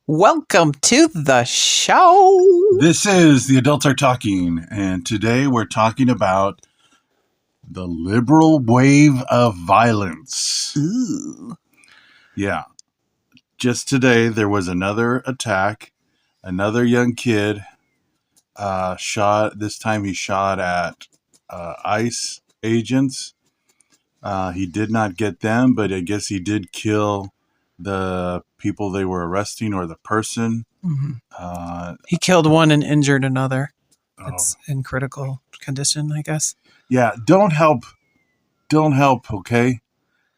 Welcome to the show. This is The Adults Are Talking, and today we're talking about the liberal wave of violence. Ooh. Yeah. Just today, there was another attack. Another young kid shot. This time he shot at ICE agents. He did not get them, but I guess he did kill the people they were arresting or the person. Mm-hmm. He killed one and injured another. It's in critical condition, I guess. Yeah, don't help, okay?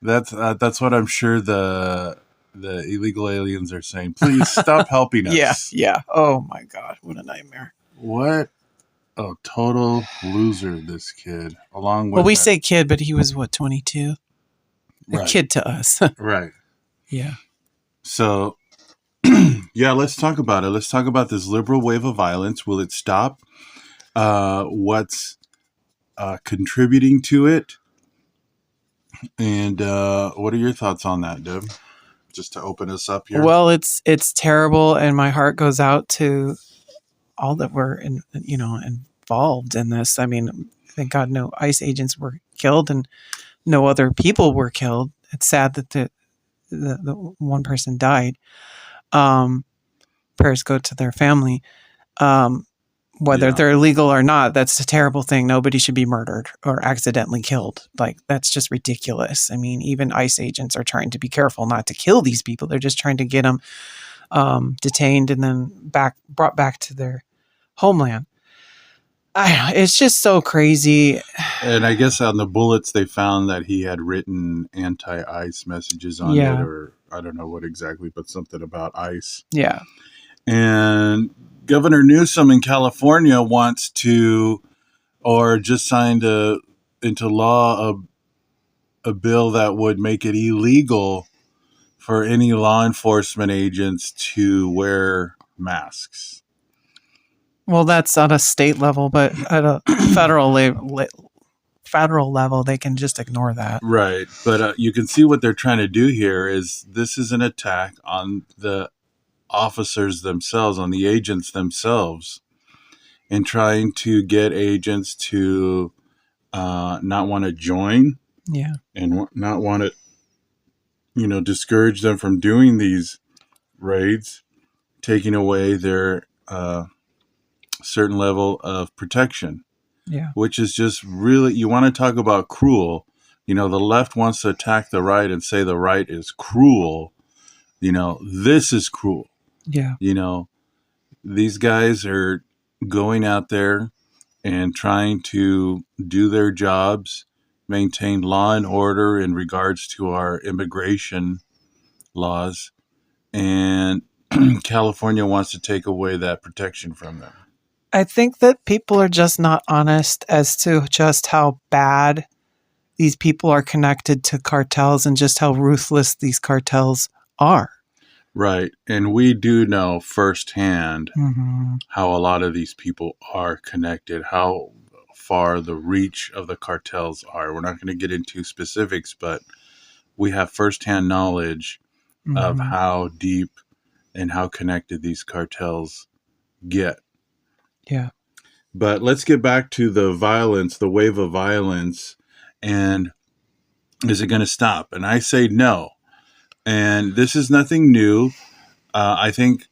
That's what I'm sure the illegal aliens are saying. Please stop helping us. Yeah. Oh my God, what a nightmare. What a total loser this kid. Along with Well, we say kid, but he was 22? Right. A kid to us. Right. Yeah. So, yeah, let's talk about it. Let's talk about this liberal wave of violence. Will it stop? What's contributing to it? And what are your thoughts on that, Deb? Just to open us up here. Well, it's terrible, and my heart goes out to all that were involved in this. I mean, thank God no ICE agents were killed and no other people were killed. It's sad that the one person died. Prayers go to their family. Whether they're illegal or not, that's a terrible thing. Nobody should be murdered or accidentally killed. Like, that's just ridiculous. I mean, even ICE agents are trying to be careful not to kill these people. They're just trying to get them detained and then brought back to their homeland. It's just so crazy. And I guess on the bullets, they found that he had written anti-ICE messages on it, or I don't know what exactly, but something about ICE. Yeah. And Governor Newsom in California wants to, or just signed into law a bill that would make it illegal for any law enforcement agents to wear masks. Well, that's on a state level, but at a federal level, they can just ignore that. Right. But you can see what they're trying to do here is this is an attack on the officers themselves, on the agents themselves, and trying to get agents to not want to join. Yeah. And not want to, discourage them from doing these raids, taking away their certain level of protection. Yeah. Which is just really, you want to talk about cruel. The left wants to attack the right and say the right is cruel. This is cruel. Yeah. These guys are going out there and trying to do their jobs, maintain law and order in regards to our immigration laws. And California wants to take away that protection from them. I think that people are just not honest as to just how bad these people are connected to cartels and just how ruthless these cartels are. Right. And we do know firsthand how a lot of these people are connected, how far the reach of the cartels are. We're not going to get into specifics, but we have firsthand knowledge of how deep and how connected these cartels get. Yeah. But let's get back to the violence, the wave of violence, and is it going to stop? And I say no. And this is nothing new. I think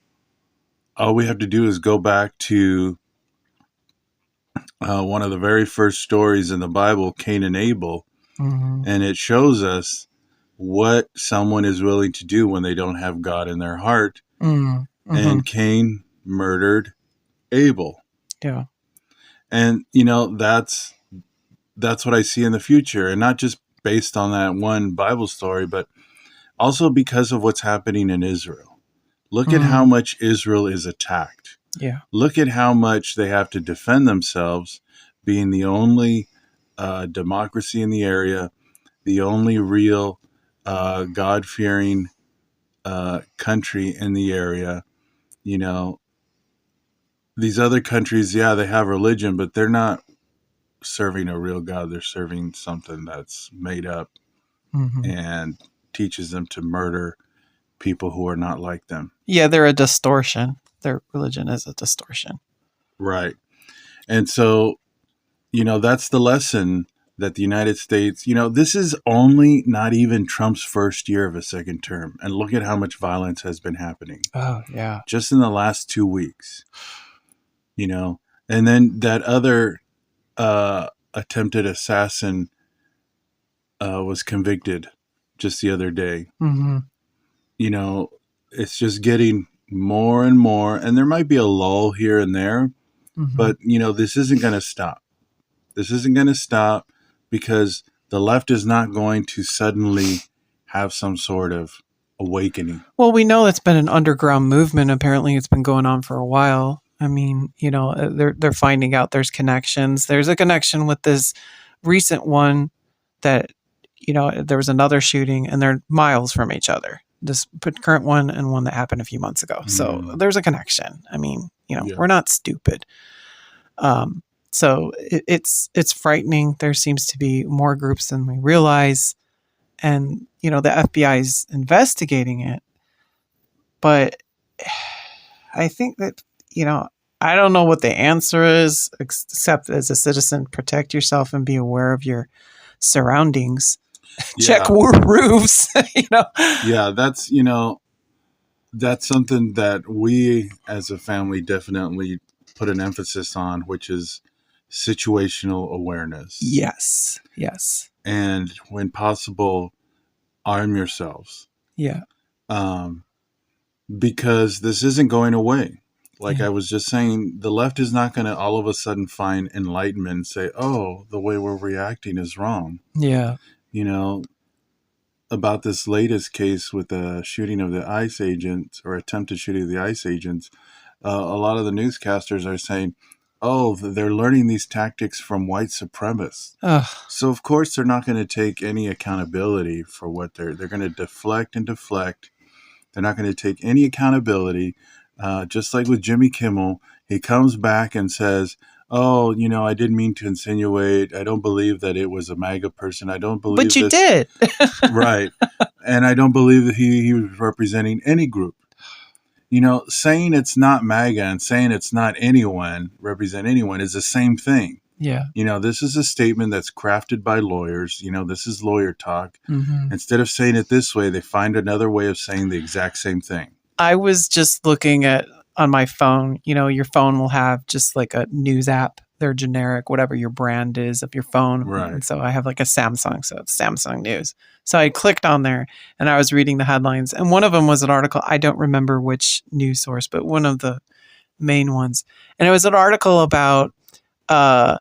all we have to do is go back to one of the very first stories in the Bible, Cain and Abel, and it shows us what someone is willing to do when they don't have God in their heart. And Cain murdered Abel. Yeah. And, that's what I see in the future. And not just based on that one Bible story, but also because of what's happening in Israel. Look at how much Israel is attacked. Yeah. Look at how much they have to defend themselves, being the only democracy in the area, the only real God-fearing country in the area. These other countries, they have religion, but they're not serving a real God. They're serving something that's made up and teaches them to murder people who are not like them. Yeah, they're a distortion. Their religion is a distortion. Right. And so, that's the lesson that the United States, this is only not even Trump's first year of a second term. And look at how much violence has been happening. Oh, yeah. Just in the last 2 weeks, and then that other attempted assassin was convicted just the other day. Mm-hmm. It's just getting more and more, and there might be a lull here and there, but this isn't going to stop. This isn't going to stop because the left is not going to suddenly have some sort of awakening. Well, we know it's been an underground movement. Apparently, it's been going on for a while. I mean, they're finding out there's connections. There's a connection with this recent one that, there was another shooting, and they're miles from each other. This current one and one that happened a few months ago. So there's a connection. I mean, we're not stupid. So it's frightening. There seems to be more groups than we realize. And, the FBI is investigating it. But I think that, I don't know what the answer is, except as a citizen, protect yourself and be aware of your surroundings. Yeah. Check roofs, Yeah, that's something that we as a family definitely put an emphasis on, which is situational awareness. Yes. And when possible, arm yourselves. Yeah. Because this isn't going away. Like I was just saying, the left is not going to all of a sudden find enlightenment and say, oh, the way we're reacting is wrong. Yeah. About this latest case with the shooting of the ICE agents, or attempted shooting of the ICE agents, a lot of the newscasters are saying, oh, they're learning these tactics from white supremacists. So, of course, they're not going to take any accountability for what they're going to deflect and deflect. They're not going to take any accountability. Just like with Jimmy Kimmel, he comes back and says, oh, I didn't mean to insinuate. I don't believe that it was a MAGA person. I don't believe But you did. Right. And I don't believe that he was representing any group. Saying it's not MAGA and saying it's not anyone, represent anyone, is the same thing. Yeah. This is a statement that's crafted by lawyers. This is lawyer talk. Mm-hmm. Instead of saying it this way, they find another way of saying the exact same thing. I was just looking at on my phone, your phone will have just like a news app. They're generic, whatever your brand is of your phone. Right. And so I have like a Samsung, so it's Samsung News. So I clicked on there and I was reading the headlines. And one of them was an article. I don't remember which news source, but one of the main ones. And it was an article about, why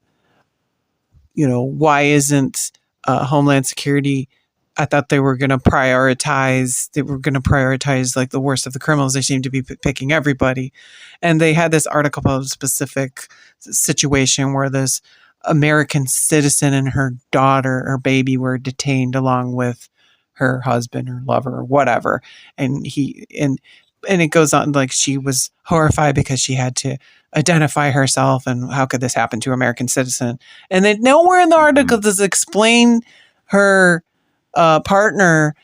isn't Homeland Security. I thought they were going to prioritize like the worst of the criminals. They seem to be picking everybody. And they had this article about a specific situation where this American citizen and her daughter or baby were detained along with her husband or lover or whatever. And it goes on like she was horrified because she had to identify herself and how could this happen to an American citizen? And then nowhere in the article does it explain her partner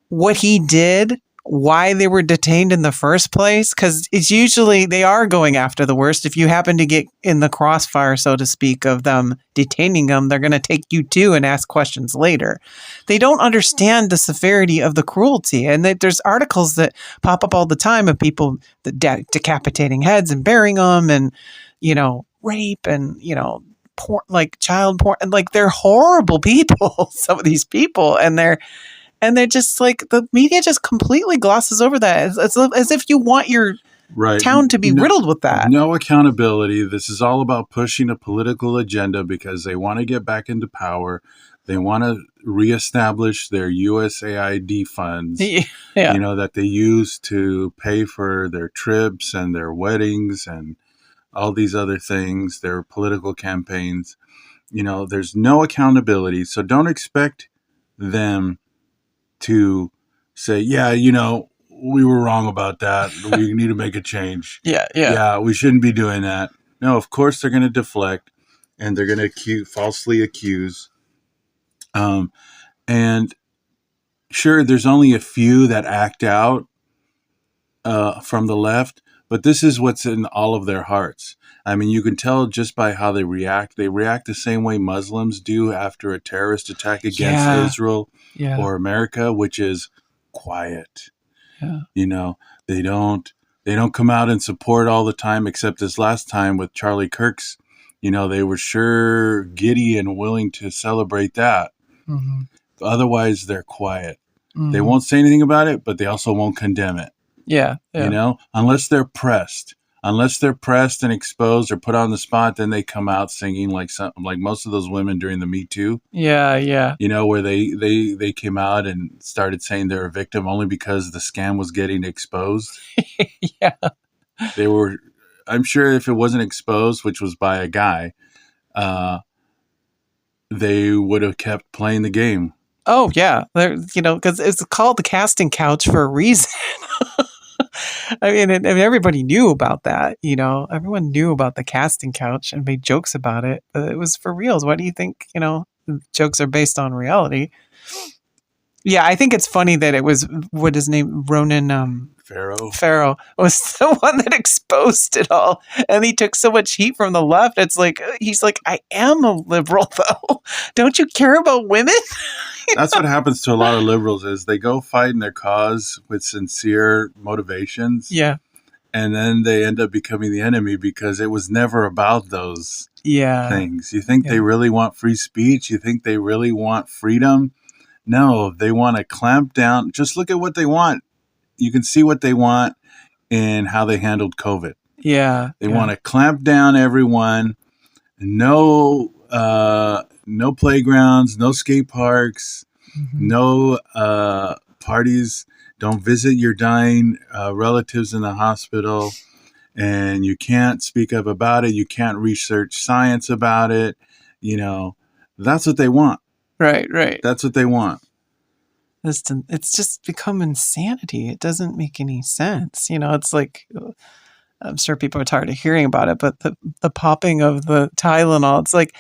what he did, why they were detained in the first place, because it's usually they are going after the worst. If you happen to get in the crossfire, so to speak, of them detaining them, they're going to take you too and ask questions later. They don't understand the severity of the cruelty, and there's articles that pop up all the time of people that decapitating heads and burying them, and rape and porn, like child porn, and like they're horrible people. Some of these people, and they're just like the media just completely glosses over that. It's as if you want your town to be riddled with that. No accountability. This is all about pushing a political agenda because they want to get back into power. They want to reestablish their USAID funds, that they use to pay for their trips and their weddings and all these other things, their political campaigns. There's no accountability. So don't expect them to say, we were wrong about that. We need to make a change. Yeah, we shouldn't be doing that. No, of course they're going to deflect and they're going to falsely accuse. And sure, there's only a few that act out from the left, but this is what's in all of their hearts. I mean, you can tell just by how they react. They react the same way Muslims do after a terrorist attack against Yeah. Israel Yeah. or America, which is quiet. Yeah. You know, they don't come out and support all the time, except this last time with Charlie Kirk's. You know, they were sure giddy and willing to celebrate that. Mm-hmm. Otherwise, they're quiet. Mm-hmm. They won't say anything about it, but they also won't condemn it. Yeah. You know, unless they're pressed. Unless they're pressed and exposed or put on the spot, then they come out singing like most of those women during the Me Too. Yeah, yeah. You know, where they came out and started saying they're a victim only because the scam was getting exposed. Yeah. They were, I'm sure if it wasn't exposed, which was by a guy, they would have kept playing the game. Oh, yeah. You know, because it's called the casting couch for a reason. I mean, everybody knew about that, you know. Everyone knew about the casting couch and made jokes about it. But it was for reals. Why do you think, you know, jokes are based on reality? Yeah, I think it's funny that it was, what his name, Ronan Farrow was the one that exposed it all. And he took so much heat from the left. It's like, he's like, I am a liberal, though. Don't you care about women? That's what happens to a lot of liberals is they go fight in their cause with sincere motivations. Yeah. And then they end up becoming the enemy because it was never about those things. You think they really want free speech? You think they really want freedom? No, they want to clamp down. Just look at what they want. You can see what they want in how they handled COVID. Yeah. They want to clamp down everyone. No playgrounds, no skate parks, no parties. Don't visit your dying relatives in the hospital. And you can't speak up about it. You can't research science about it. You know, that's what they want. Right. That's what they want. It's just become insanity. It doesn't make any sense. You know, it's like, I'm sure people are tired of hearing about it, but the popping of the Tylenol, it's like,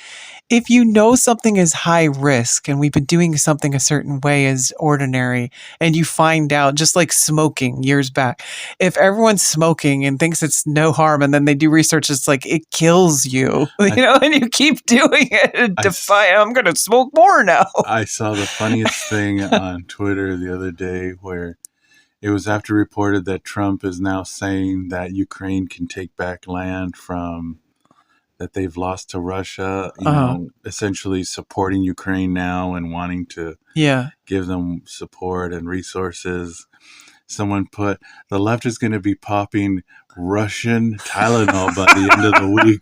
if you know something is high risk and we've been doing something a certain way as ordinary, and you find out, just like smoking years back, if everyone's smoking and thinks it's no harm, and then they do research, it's like, it kills you, you know, and you keep doing it and I'm going to smoke more now. I saw the funniest thing on Twitter the other day where it was after reported that Trump is now saying that Ukraine can take back land that they've lost to Russia, you know, essentially supporting Ukraine now and wanting to give them support and resources. Someone put, the left is going to be popping Russian Tylenol by the end of the week.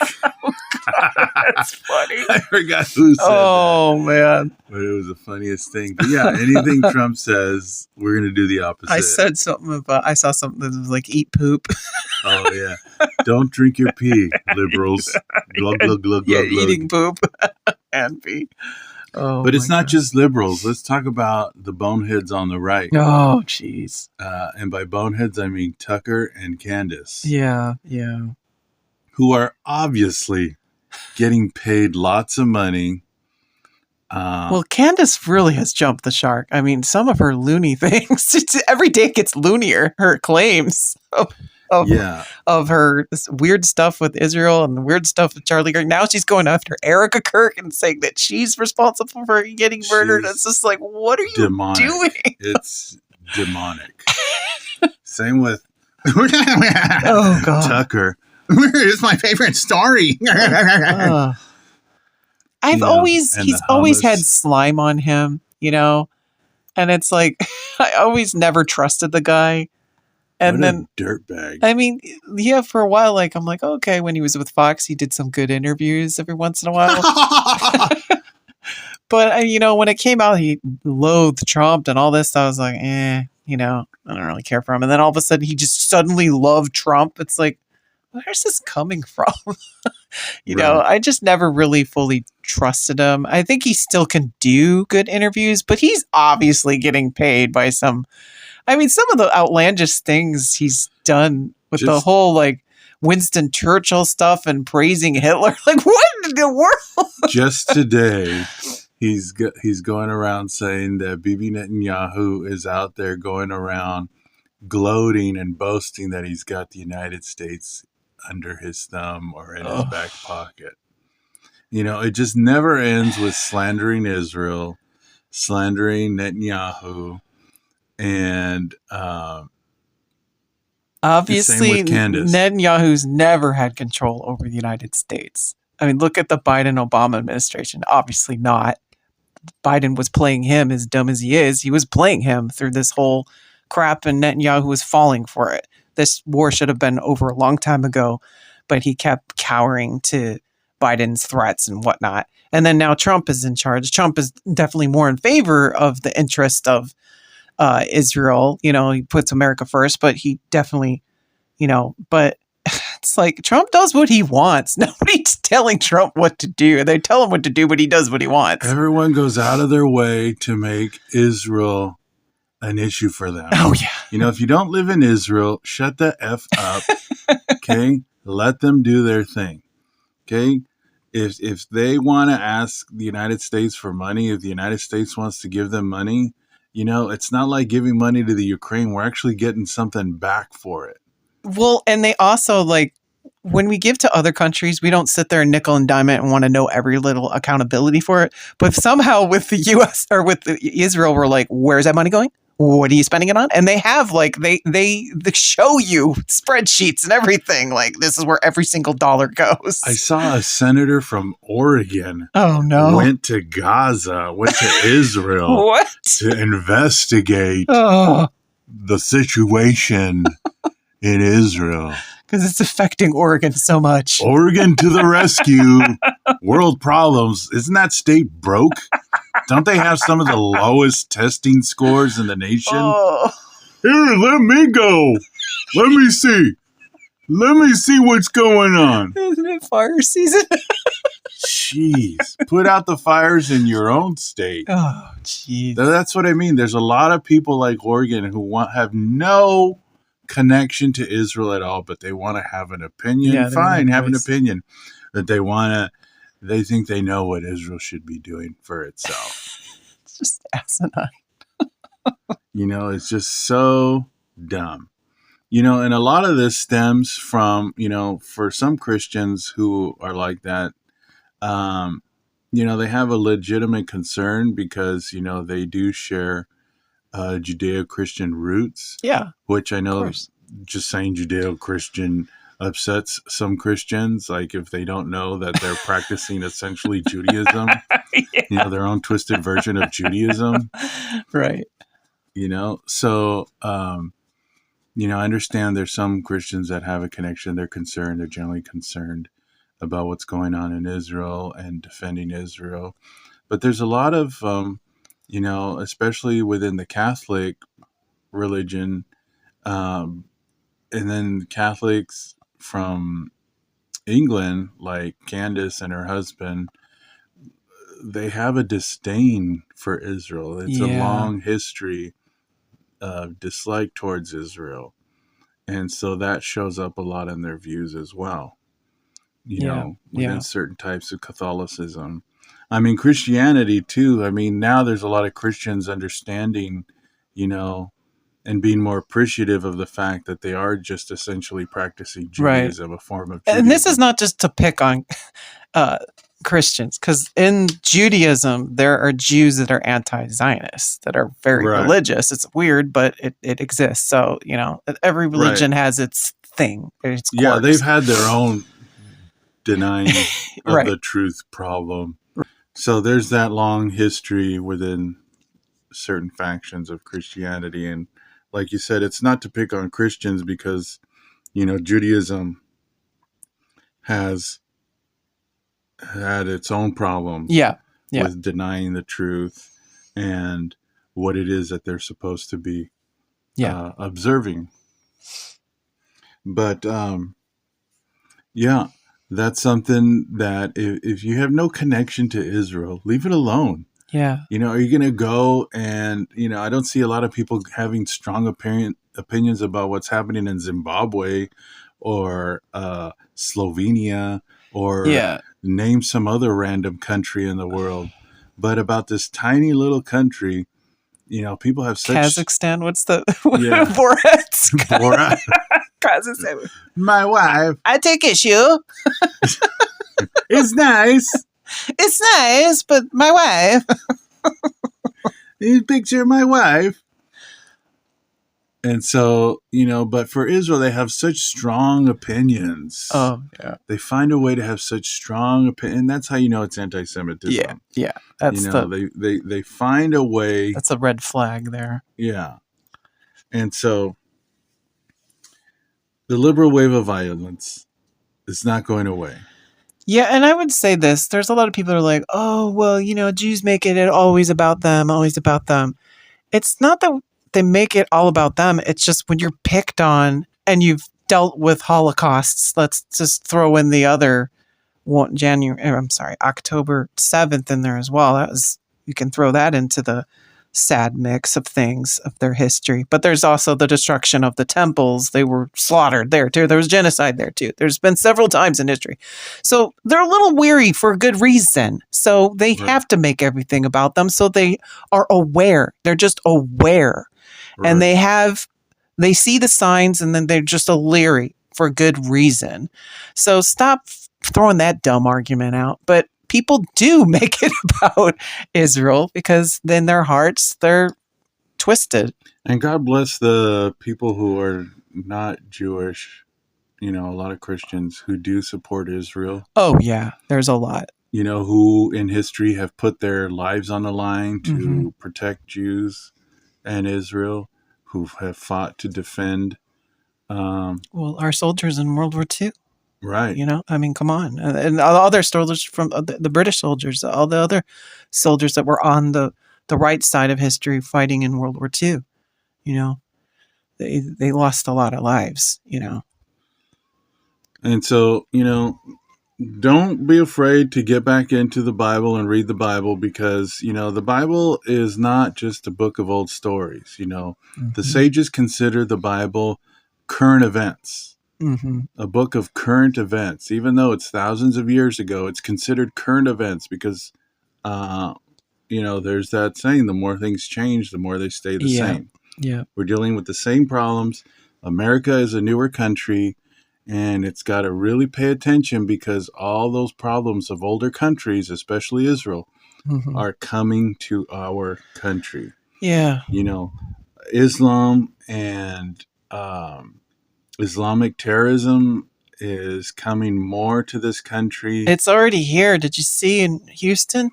That's funny. I forgot who said that. Oh, man. But it was the funniest thing. But yeah, anything Trump says, we're going to do the opposite. I said something about, I saw something that was like, eat poop. Oh, yeah. Don't drink your pee, liberals. Glug, glug, glug, yeah, glug, glug. eating poop and pee. Oh, but it's not just liberals. Let's talk about the boneheads on the right. Oh, jeez. And by boneheads, I mean Tucker and Candace. Yeah. Who are obviously getting paid lots of money. Well, Candace really has jumped the shark. I mean, some of her loony things, every day it gets loonier, her claims of her this weird stuff with Israel and the weird stuff with Charlie Kirk. Now she's going after Erica Kirk and saying that she's responsible for getting murdered. It's just like, what are you doing? It's demonic. Same with oh, God. Tucker. It's my favorite story. He's always had slime on him, you know, and it's like, I always never trusted the guy. And what then a dirtbag. I mean, yeah, for a while, like, I'm like, okay, when he was with Fox, he did some good interviews every once in a while. But, you know, when it came out, he loathed Trump and all this. I was like, you know, I don't really care for him. And then all of a sudden, he just suddenly loved Trump. It's like, where's this coming from? You know, I just never really fully trusted him. I think he still can do good interviews, but he's obviously getting paid by some of the outlandish things he's done with the whole, like, Winston Churchill stuff and praising Hitler. Like, what in the world? Just today, he's going around saying that Bibi Netanyahu is out there going around gloating and boasting that he's got the United States under his thumb or in his back pocket. It just never ends with slandering Israel, slandering Netanyahu, and obviously Candace. Netanyahu's never had control over the United States. I mean, look at the Biden-Obama administration. Obviously not. Biden was playing him, as dumb as he is. He was playing him through this whole crap, and Netanyahu was falling for it. This war should have been over a long time ago, but he kept cowering to Biden's threats and whatnot. And then now Trump is in charge. Trump is definitely more in favor of the interest of Israel. He puts America first, but he definitely, but it's like Trump does what he wants. Nobody's telling Trump what to do. They tell him what to do, but he does what he wants. Everyone goes out of their way to make Israel an issue for them. Oh, yeah. If you don't live in Israel, shut the F up. Okay? Let them do their thing. Okay? If they want to ask the United States for money, if the United States wants to give them money, it's not like giving money to the Ukraine. We're actually getting something back for it. Well, and they also, when we give to other countries, we don't sit there and nickel and dime it and want to know every little accountability for it. But somehow with the U.S. or with Israel, we're like, where's that money going? What are you spending it on? And they have they show you spreadsheets and everything. This is where every single dollar goes. I saw a senator from Oregon. Oh no! Went to Gaza, went to Israel what? To investigate the situation in Israel. Because it's affecting Oregon so much. Oregon to the rescue. World problems. Isn't that state broke? Don't they have some of the lowest testing scores in the nation? Oh. Here, let me go. Let me see. Let me see what's going on. Isn't it fire season? Jeez. Put out the fires in your own state. Oh, jeez. That's what I mean. There's a lot of people like Oregon who have no connection to Israel at all, but they want to have an opinion. Yeah, fine, have an opinion that they think they know what Israel should be doing for itself. It's just asinine. It's just so dumb. And a lot of this stems from, for some Christians who are like that, they have a legitimate concern because, they do share Judeo-Christian roots. Yeah. Which I know just saying Judeo-Christian upsets some Christians. Like if they don't know that they're practicing essentially Judaism, their own twisted version of Judaism. Right. So, I understand there's some Christians that have a connection. They're concerned. They're generally concerned about what's going on in Israel and defending Israel. But there's a lot of, especially within the Catholic religion, and then Catholics from England, like Candace and her husband, they have a disdain for Israel. It's a long history of dislike towards Israel. And so that shows up a lot in their views as well, within certain types of Catholicism. I mean, Christianity too. I mean, now there's a lot of Christians understanding, and being more appreciative of the fact that they are just essentially practicing Judaism, a form of Judaism. And this is not just to pick on Christians, because in Judaism, there are Jews that are anti-Zionist, that are very religious. It's weird, but it exists. So, every religion has its thing. Its quirks. Yeah, they've had their own denying of the truth problem. So there's that long history within certain factions of Christianity. And like you said, it's not to pick on Christians because, Judaism has had its own problems with denying the truth and what it is that they're supposed to be observing. But, that's something that if you have no connection to Israel, leave it alone. Yeah. Are you going to go and, I don't see a lot of people having strong opinions about what's happening in Zimbabwe or Slovenia or name some other random country in the world. But about this tiny little country, people have such Kazakhstan. What's the Yeah. Borat's Borat. Kazakhstan? My wife I take issue. is nice. It's nice, but my wife. You picture my wife. And so, but for Israel, they have such strong opinions. Oh, yeah. They find a way to have such strong opinion. That's how you know it's anti-Semitism. Yeah. That's they find a way. that's a red flag there. Yeah. And so the liberal wave of violence is not going away. Yeah, and I would say this. There's a lot of people that are like, oh, well, Jews make it always about them, always about them. It's not that they make it all about them. It's just when you're picked on and you've dealt with holocausts, let's just throw in the other October 7th in there as well. You can throw that into the sad mix of things of their history. But there's also the destruction of the temples. They were slaughtered there too. There was genocide there too. There's been several times in history. So they're a little weary for a good reason. So they have to make everything about them. So they are aware. They're just aware. Right. And they see the signs and then they're just leery for good reason. So stop throwing that dumb argument out. But people do make it about Israel because in their hearts, they're twisted. And God bless the people who are not Jewish, a lot of Christians who do support Israel. Oh, yeah. There's a lot. Who in history have put their lives on the line to protect Jews and Israel, who have fought to defend. Our soldiers in World War II. Right. Come on. And all the other soldiers from the British soldiers, all the other soldiers that were on the right side of history fighting in World War II, they lost a lot of lives, And so, don't be afraid to get back into the Bible and read the Bible because, the Bible is not just a book of old stories. The sages consider the Bible current events. A book of current events. Even though it's thousands of years ago, it's considered current events because, there's that saying, the more things change, the more they stay the same. Yeah. We're dealing with the same problems. America is a newer country, and it's got to really pay attention because all those problems of older countries, especially Israel, are coming to our country. Yeah. Islam and Islamic terrorism is coming more to this country. It's already here. Did you see in Houston?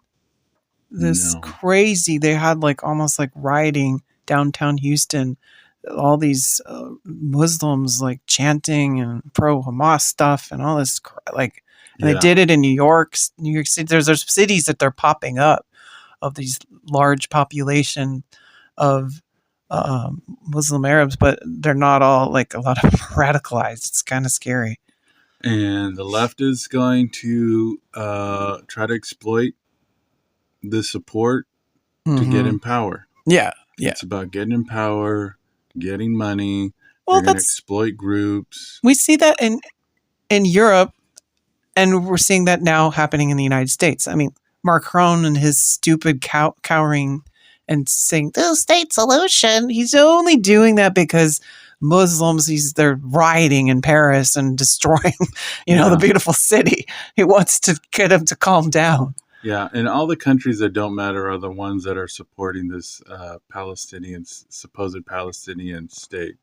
This crazy, they had almost rioting downtown Houston. All these Muslims chanting and pro-Hamas stuff and all this they did it in New York City. There's cities that they're popping up of these large population of Muslim Arabs, but they're not all a lot of radicalized. It's kind of scary. And the left is going to try to exploit the support to get in power. Yeah. It's about getting in power, getting money. Well, they're going to exploit groups. We see that in Europe, and we're seeing that now happening in the United States. I mean, Macron and his stupid cowering and saying the state solution. He's only doing that because Muslims, they're rioting in Paris and destroying, the beautiful city. He wants to get them to calm down. Yeah, and all the countries that don't matter are the ones that are supporting this supposed Palestinian state.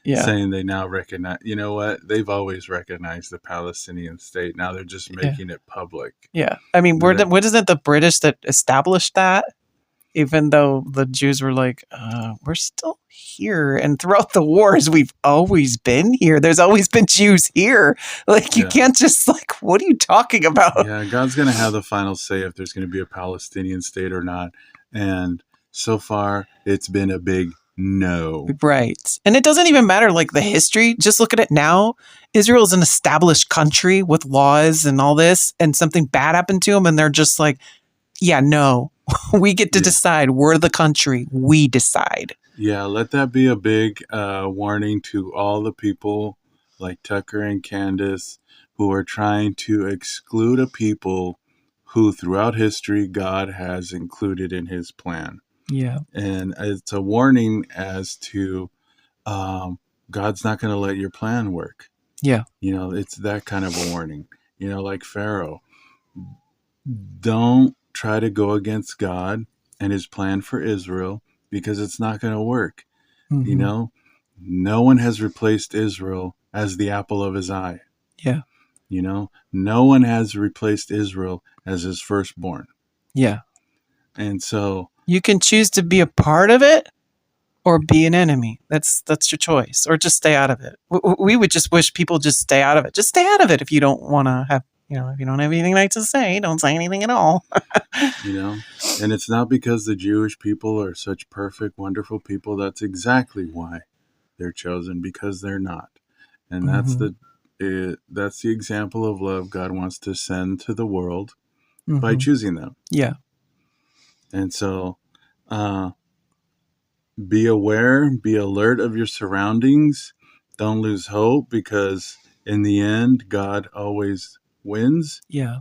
Yeah. Saying they now recognize, they've always recognized the Palestinian state. Now they're just making it public. Yeah. I mean, wasn't it the British that established that? Even though the Jews were we're still here. And throughout the wars, we've always been here. There's always been Jews here. You can't just what are you talking about? Yeah, God's going to have the final say if there's going to be a Palestinian state or not. And so far, it's been a big no. Right. And it doesn't even matter the history. Just look at it now. Israel is an established country with laws and all this, and something bad happened to them. And they're just no. We get to decide. We're the country. We decide. Yeah, let that be a big warning to all the people like Tucker and Candace who are trying to exclude a people who throughout history God has included in his plan. Yeah. And it's a warning as to God's not going to let your plan work. Yeah. It's that kind of a warning. Like Pharaoh. Don't try to go against God and his plan for Israel, because it's not going to work. Mm-hmm. No one has replaced Israel as the apple of his eye. Yeah. No one has replaced Israel as his firstborn. Yeah. And so you can choose to be a part of it or be an enemy. That's your choice, or just stay out of it. We would just wish people just stay out of it. Just stay out of it. If you don't want to have, if you don't have anything nice to say, don't say anything at all. And it's not because the Jewish people are such perfect, wonderful people. That's exactly why they're chosen, because they're not. And that's the example of love God wants to send to the world by choosing them. Yeah. And so be aware, be alert of your surroundings. Don't lose hope, because in the end, God always wins. Yeah.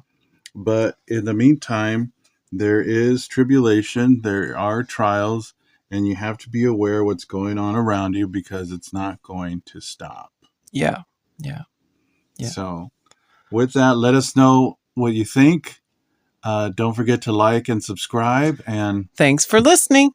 But in the meantime, there is tribulation, there are trials, and you have to be aware what's going on around you, because it's not going to stop. Yeah. Yeah. Yeah. So with that, let us know what you think. Don't forget to like and subscribe. And thanks for listening.